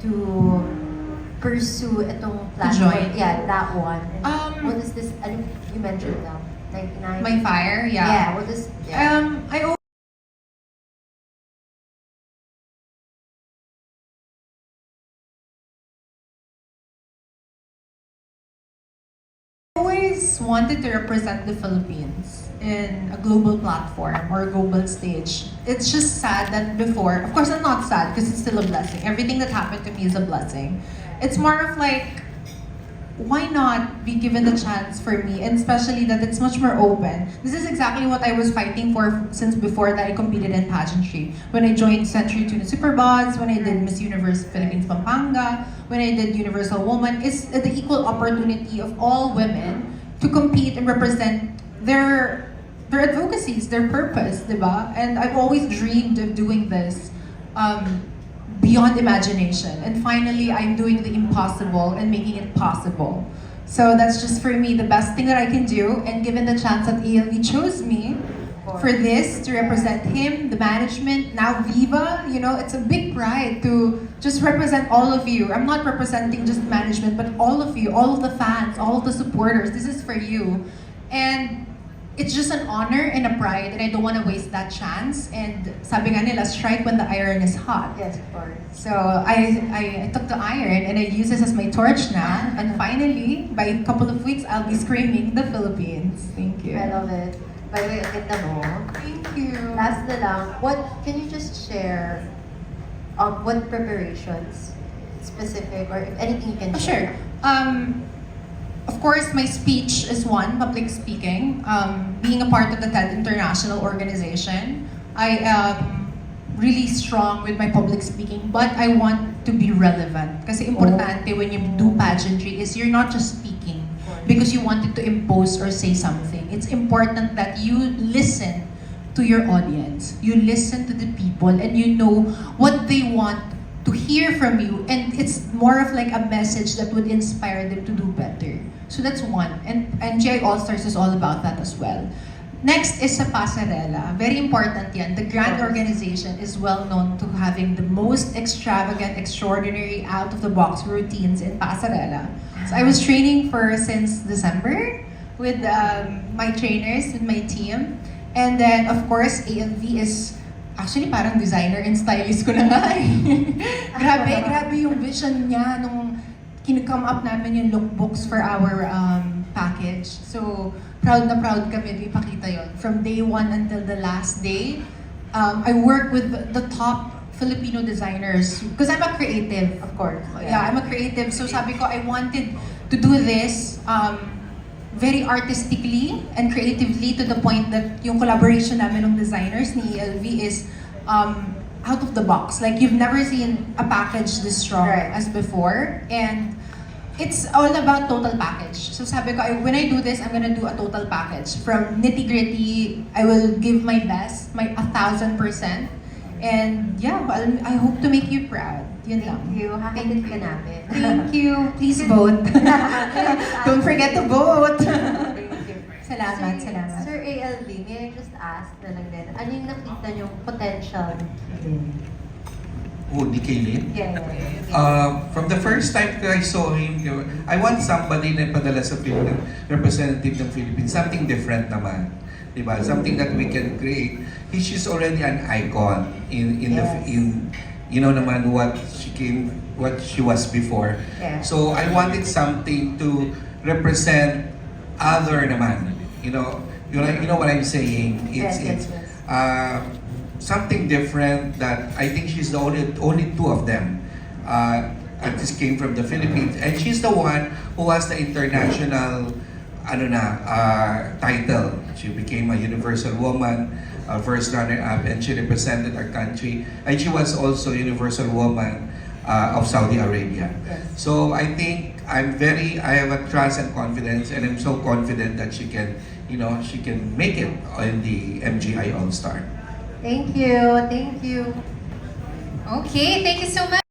to pursue itong platform? join. Yeah, that one. What Um, is this? Ano you mentioned now? 99? My fire, Yeah, yeah. what is... Yeah. I always wanted to represent the Philippines in a global platform or a global stage. It's just sad that before, of course I'm not sad because it's still a blessing. Everything that happened to me is a blessing. It's more of like, why not be given the chance for me, and especially that it's much more open. This is exactly what I was fighting for since before that I competed in pageantry. When I joined Century Tuna Superbods, when I did Miss Universe Philippines Pampanga, when I did Universal Woman, it's the equal opportunity of all women to compete and represent their advocacies, their purpose, diba? And I've always dreamed of doing this. Beyond imagination. And finally, I'm doing the impossible and making it possible. So that's just for me the best thing that I can do. And given the chance that ALV chose me for this to represent him, the management, now Viva, you know, it's a big pride to just represent all of you. I'm not representing just management, but all of you, all of the fans, all of the supporters. This is for you. And it's just an honor and a pride, and I don't want to waste that chance. And sabi nga nila, strike when the iron is hot. Yes, of course. So I took the iron and I use this as my torch now. And finally, by a couple of weeks, I'll be screaming the Philippines. Thank you. I love it. By the way, ang ganda mo. Thank you. Last na lang, can you just share what preparations specific, or if anything you can Sure. Of course, my speech is one, public speaking. Being a part of the TED International organization, I am really strong with my public speaking, but I want to be relevant. Kasi importante when you do pageantry is you're not just speaking because you wanted to impose or say something. It's important that you listen to your audience. You listen to the people and you know what they want to hear from you, and it's more of like a message that would inspire them to do better. So that's one, and GI All-Stars is all about that as well. Next is sa Pasarela. Very important yan. The Grand Organization is well known to having the most extravagant, extraordinary, out-of-the-box routines in Pasarela. So I was training since December with my trainers, with my team. And then, of course, ALV is actually parang designer and stylist ko na nga eh. grabe yung vision niya nung kine-come up namin yung lookbooks for our package. So, proud na proud kami to ipakita yon. From day one until the last day, I work with the top Filipino designers because I'm a creative, of course. Yeah, I'm a creative. So sabi ko, I wanted to do this very artistically and creatively, to the point that yung collaboration namin ng designers ni ELV is out of the box. Like, you've never seen a package this strong as before. And it's all about total package. So sabi ko, when I do this, I'm gonna do a total package. From nitty-gritty, I will give my best, my 1,000%. And yeah, well, I hope to make you proud. Yun lang. Thank you. Hakikit ka namin. Thank you. Please vote. Don't forget to vote. Thank you. Salamat, salamat. Sir ALV, may I just ask na lang din, ano yung nakita niyong potential? Oh, ni Kaylin? Yeah. From the first time that I saw him, I want somebody na padala sa Philippines, representative ng Philippines, something different naman. Diba? Something that we can create. She's already an icon in you know naman what she was before. Yeah. So I wanted something to represent other naman. You know what I'm saying? It's something different that I think she's the only two of them. And this came from the Philippines, and she's the one who has the international title. She became a Universal Woman, first runner-up, and she represented our country. And she was also Universal Woman of Saudi Arabia. Yes. So I think I have a trust and confidence, and I'm so confident that she can make it in the MGI All-Star. Thank you. Thank you. Okay, thank you so much.